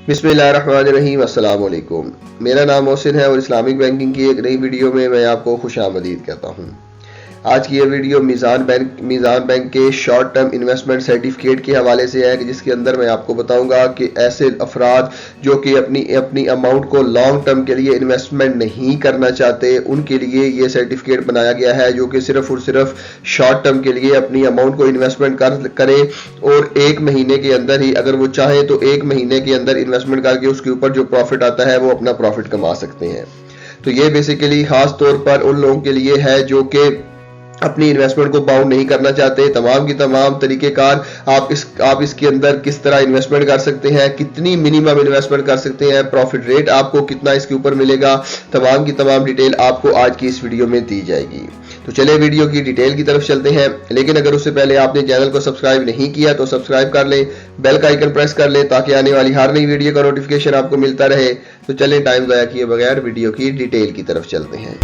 बिस्मिल्लाहिर्रहमानिर्रहीम, अस्सलाम वालेकुम। मेरा नाम मोहसिन है और इस्लामिक बैंकिंग की एक नई वीडियो में मैं आपको खुशामदीद कहता हूँ। आज की ये वीडियो मीज़ान बैंक के शॉर्ट टर्म इन्वेस्टमेंट सर्टिफिकेट के हवाले से है, कि जिसके अंदर मैं आपको बताऊंगा कि ऐसे अफराद जो कि अपनी अमाउंट को लॉन्ग टर्म के लिए इन्वेस्टमेंट नहीं करना चाहते, उनके लिए ये सर्टिफिकेट बनाया गया है, जो कि सिर्फ और सिर्फ शॉर्ट टर्म के लिए अपनी अमाउंट को इन्वेस्टमेंट करें और 1 महीने के अंदर ही, अगर वो चाहे तो 1 महीने के अंदर इन्वेस्टमेंट करके उसके ऊपर जो प्रॉफिट आता है वो अपना प्रॉफिट कमा सकते हैं। तो ये बेसिकली खास तौर पर उन लोगों के लिए है जो कि अपनी इन्वेस्टमेंट को बाउंड नहीं करना चाहते। तमाम की तमाम तरीकेकार आप इसके अंदर किस तरह इन्वेस्टमेंट कर सकते हैं, कितनी मिनिमम इन्वेस्टमेंट कर सकते हैं, प्रॉफिट रेट आपको कितना इसके ऊपर मिलेगा, तमाम की तमाम डिटेल आपको आज की इस वीडियो में दी जाएगी। तो चलिए वीडियो की डिटेल की तरफ चलते हैं, लेकिन अगर उससे पहले आपने चैनल को सब्सक्राइब नहीं किया तो सब्सक्राइब कर लें, बेल का आइकन प्रेस कर लें ताकि आने वाली हर नई वीडियो का नोटिफिकेशन आपको मिलता रहे। तो चलिए टाइम ज़ाया किए बगैर वीडियो की डिटेल की तरफ चलते हैं।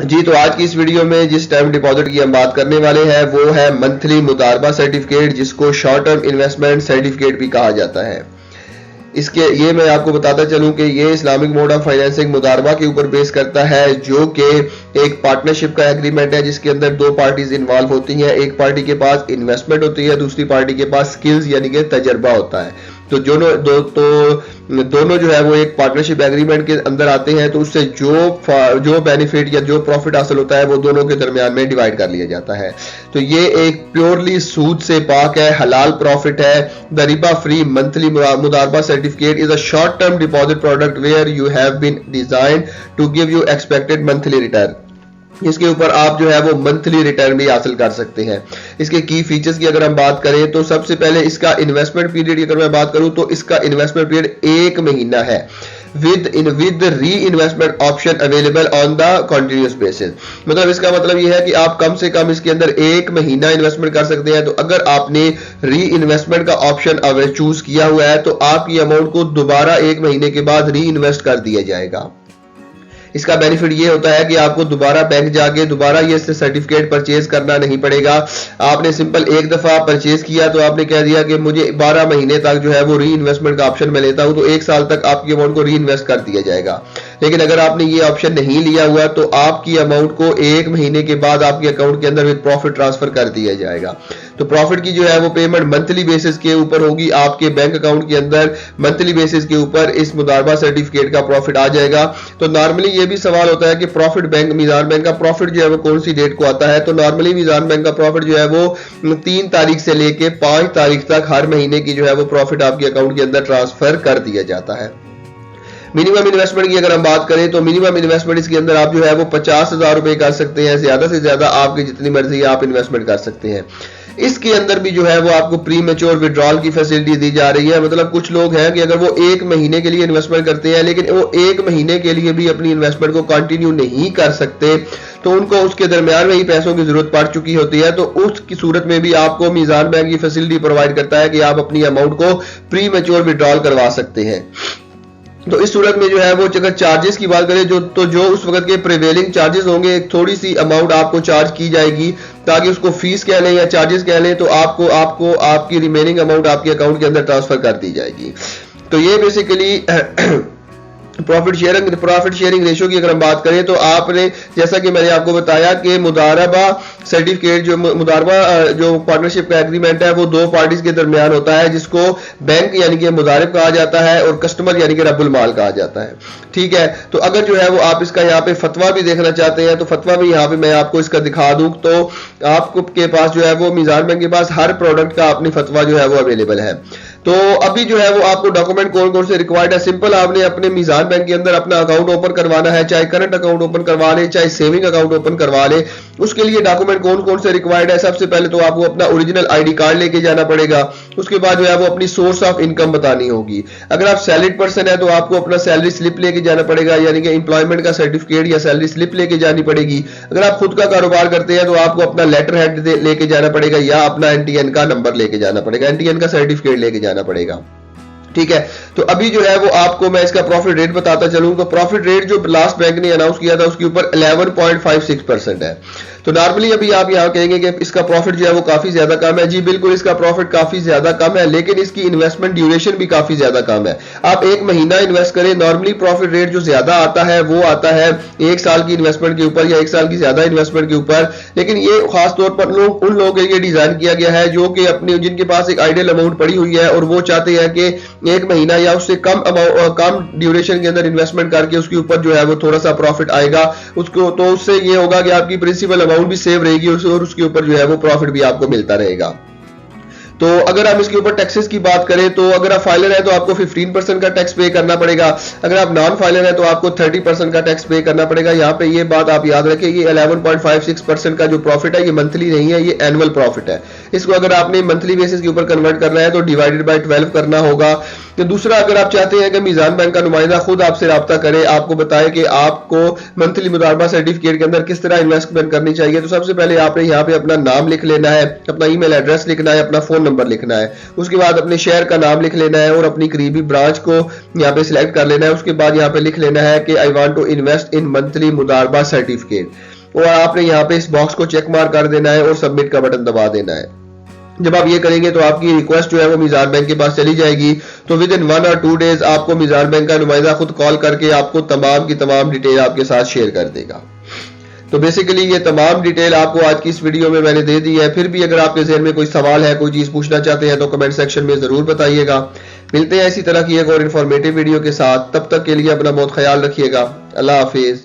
जी, तो आज की इस वीडियो में जिस टाइम डिपॉजिट की हम बात करने वाले हैं वो है मंथली मुदारबा सर्टिफिकेट, जिसको शॉर्ट टर्म इन्वेस्टमेंट सर्टिफिकेट भी कहा जाता है। ये मैं आपको बताता चलूं कि ये इस्लामिक मोड ऑफ फाइनेंसिंग मुदारबा के ऊपर बेस करता है, जो कि एक पार्टनरशिप का एग्रीमेंट है जिसके अंदर दो पार्टीज इन्वॉल्व होती हैं। एक पार्टी के पास इन्वेस्टमेंट होती है, दूसरी पार्टी के पास स्किल्स यानी कि तजर्बा होता है। तो दोनों जो है वो एक पार्टनरशिप एग्रीमेंट के अंदर आते हैं, तो उससे जो बेनिफिट या जो प्रॉफिट हासिल होता है वो दोनों के दरमियान में डिवाइड कर लिया जाता है। तो ये एक प्योरली सूद से पाक है, हलाल प्रॉफिट है। द रिबा फ्री मंथली मुदारबा certificate is a short term deposit product where you have been designed to give you expected monthly return. इसके ऊपर आप जो है वो मंथली रिटर्न भी हासिल कर सकते हैं। इसके की फीचर्स की अगर हम बात करें तो सबसे पहले इसका इन्वेस्टमेंट पीरियड की अगर मैं बात करूं तो इसका इन्वेस्टमेंट पीरियड 1 महीना है, विद री investment option available on the continuous basis. मतलब इसका मतलब यह है कि आप कम से कम इसके अंदर 1 महीना इन्वेस्टमेंट कर सकते हैं। तो अगर आपने री इन्वेस्टमेंट का ऑप्शन चूज किया हुआ है तो आपकी अमाउंट को दोबारा 1 महीने के बाद री इन्वेस्ट कर दिया जाएगा। इसका बेनिफिट ये होता है कि आपको दोबारा बैंक जाके दोबारा ये सर्टिफिकेट परचेज करना नहीं पड़ेगा। आपने सिंपल एक दफा परचेज किया तो आपने कह दिया कि मुझे 12 महीने तक जो है वो री इन्वेस्टमेंट का ऑप्शन मैं लेता हूं, तो 1 साल तक आपकी अमाउंट को री इन्वेस्ट कर दिया जाएगा। लेकिन अगर आपने ये ऑप्शन नहीं लिया हुआ तो आपकी अमाउंट को 1 महीने के बाद आपके अकाउंट के अंदर विद प्रॉफिट ट्रांसफर कर दिया जाएगा। तो प्रॉफिट की जो है वो पेमेंट मंथली बेसिस के ऊपर होगी, आपके बैंक अकाउंट के अंदर मंथली बेसिस के ऊपर इस मुदारबा सर्टिफिकेट का प्रॉफिट आ जाएगा। तो नॉर्मली ये भी सवाल होता है कि प्रॉफिट मीज़ान बैंक का प्रॉफिट जो है वो कौन सी डेट को आता है। तो नॉर्मली मीज़ान बैंक का प्रॉफिट जो है वो 3 तारीख से लेके 5 तारीख तक हर महीने की जो है वो प्रॉफिट आपके अकाउंट के अंदर ट्रांसफर कर दिया जाता है। मिनिमम इन्वेस्टमेंट की अगर हम बात करें तो मिनिमम इन्वेस्टमेंट इसके अंदर आप जो है वो 50,000 रुपए कर सकते हैं। ज्यादा से ज्यादा आपकी जितनी मर्जी आप इन्वेस्टमेंट कर सकते हैं। इसके अंदर भी जो है वो आपको प्री मैच्योर विड्रॉल की फैसिलिटी दी जा रही है। मतलब कुछ लोग हैं कि अगर वो 1 महीने के लिए इन्वेस्टमेंट करते हैं लेकिन वो 1 महीने के लिए भी अपनी इन्वेस्टमेंट को कंटिन्यू नहीं कर सकते, तो उनको उसके दरमियान में ही पैसों की जरूरत पड़ चुकी होती है, तो उसकी सूरत में भी आपको मीज़ान बैंक की फैसिलिटी प्रोवाइड करता है कि आप अपनी अमाउंट को प्री मैच्योर विड्रॉल करवा सकते हैं। तो इस सूरत में जो है वो अगर चार्जेस की बात करें जो उस वक्त के प्रिवेलिंग चार्जेस होंगे, एक थोड़ी सी अमाउंट आपको चार्ज की जाएगी, ताकि उसको फीस कह लें या चार्जेस कह लें, तो आपको आपकी रिमेनिंग अमाउंट आपके अकाउंट के अंदर ट्रांसफर कर दी जाएगी। तो ये बेसिकली प्रॉफिट शेयरिंग रेशो की अगर हम बात करें तो आपने, जैसा कि मैंने आपको बताया कि मुदारबा सर्टिफिकेट जो पार्टनरशिप का एग्रीमेंट है वो 2 पार्टीज के दरमियान होता है, जिसको बैंक यानी कि मुदारिब कहा जाता है और कस्टमर यानी कि रब्बुल माल कहा जाता है। ठीक है, तो अगर जो है वो आप इसका यहाँ पे फतवा भी देखना चाहते हैं तो फतवा भी यहाँ पे मैं आपको इसका दिखा दूं, तो आपको के पास जो है वो मीज़ान बैंक के पास हर प्रोडक्ट का अपनी फतवा जो है वो अवेलेबल है। तो अभी जो है वो आपको डॉक्यूमेंट कौन कौन से रिक्वायर्ड है, सिंपल आपने अपने मीज़ान बैंक के अंदर अपना अकाउंट ओपन करवाना है, चाहे करंट अकाउंट ओपन करवा ले चाहे सेविंग अकाउंट ओपन करवा ले। उसके लिए डॉक्यूमेंट कौन कौन से रिक्वायर्ड है, सबसे पहले तो आपको अपना ओरिजिनल आईडी कार्ड लेके जाना पड़ेगा। उसके बाद जो है वो अपनी सोर्स ऑफ इनकम बतानी होगी। अगर आप सैलरीड पर्सन है तो आपको अपना सैलरी स्लिप लेके जाना पड़ेगा, यानी कि एम्प्लॉयमेंट का सर्टिफिकेट या सैलरी स्लिप लेके जानी पड़ेगी। अगर आप खुद का कारोबार करते हैं तो आपको अपना लेटर हेड लेके जाना पड़ेगा या अपना NTN का नंबर लेके जाना पड़ेगा, NTN का सर्टिफिकेट लेके जाना पड़ेगा। ठीक है, तो अभी जो है वो आपको मैं इसका प्रॉफिट रेट बताता चलूं। तो प्रॉफिट रेट जो लास्ट बैंक ने अनाउंस किया था उसके ऊपर 11.56% है। तो नॉर्मली अभी आप यहाँ कहेंगे कि इसका प्रॉफिट जो है वो काफी ज्यादा कम है। जी बिल्कुल, इसका प्रॉफिट काफी ज्यादा कम है, लेकिन इसकी इन्वेस्टमेंट ड्यूरेशन भी काफी ज्यादा कम है। आप 1 महीना इन्वेस्ट करें, नॉर्मली प्रॉफिट रेट जो ज्यादा आता है वो आता है 1 साल की इन्वेस्टमेंट के ऊपर या 1 साल की ज्यादा इन्वेस्टमेंट के ऊपर। लेकिन ये खास तौर पर उन लोगों के लिए डिजाइन किया गया है जो कि अपने जिनके पास एक आइडियल अमाउंट पड़ी हुई है और वो चाहते हैं कि 1 महीना या उससे कम ड्यूरेशन के अंदर इन्वेस्टमेंट करके उसके ऊपर जो है वो थोड़ा सा प्रॉफिट आएगा उसको, तो उससे ये होगा कि आपकी प्रिंसिपल अमाउंट भी सेव रहेगी और उसके ऊपर जो है वो प्रॉफिट भी आपको मिलता रहेगा। तो अगर हम इसके ऊपर टैक्सेस की बात करें तो अगर आप फाइलर है तो आपको 15% का टैक्स पे करना पड़ेगा, अगर आप नॉन फाइलर है तो आपको 30% का टैक्स पे करना पड़ेगा। यहाँ पे ये बात आप याद रखें, ये 11.56% का जो प्रॉफिट है ये मंथली नहीं है, ये एनुअल प्रॉफिट है। इसको अगर आपने मंथली बेसिस के ऊपर कन्वर्ट करना है तो डिवाइडेड बाय 12 करना होगा। तो दूसरा, अगर आप चाहते हैं कि मीजान बैंक का नुमाइंदा खुद आपसे रब्ता करे, आपको बताए कि आपको मंथली मुदारबा सर्टिफिकेट के अंदर किस तरह इन्वेस्टमेंट करनी चाहिए, तो सबसे पहले आपने यहाँ पे अपना नाम लिख लेना है, अपना ईमेल एड्रेस लिखना है, अपना फोन नंबर लिखना है, उसके बाद अपने शहर का नाम लिख लेना है और अपनी करीबी ब्रांच को यहाँ पे सिलेक्ट कर लेना है। उसके बाद यहाँ पे लिख लेना है कि I want to invest in monthly मुदारबा सर्टिफिकेट और आपने यहाँ पे इस बॉक्स को चेक मार्क कर देना है और सबमिट का बटन दबा देना है। जब आप ये करेंगे तो आपकी रिक्वेस्ट जो है वो मीजान बैंक के पास चली जाएगी। तो विद इन 1 और 2 डेज आपको मीजान बैंक का नुमाइंदा खुद कॉल करके आपको तमाम की तमाम डिटेल आपके साथ शेयर कर देगा। तो बेसिकली ये तमाम डिटेल आपको आज की इस वीडियो में मैंने दे दी है। फिर भी अगर आपके ज़हन में कोई सवाल है, कोई चीज़ पूछना चाहते हैं तो कमेंट सेक्शन में ज़रूर बताइएगा। मिलते हैं इसी तरह की एक और इन्फॉर्मेटिव वीडियो के साथ, तब तक के लिए अपना बहुत ख्याल रखिएगा। अल्लाह हाफिज़।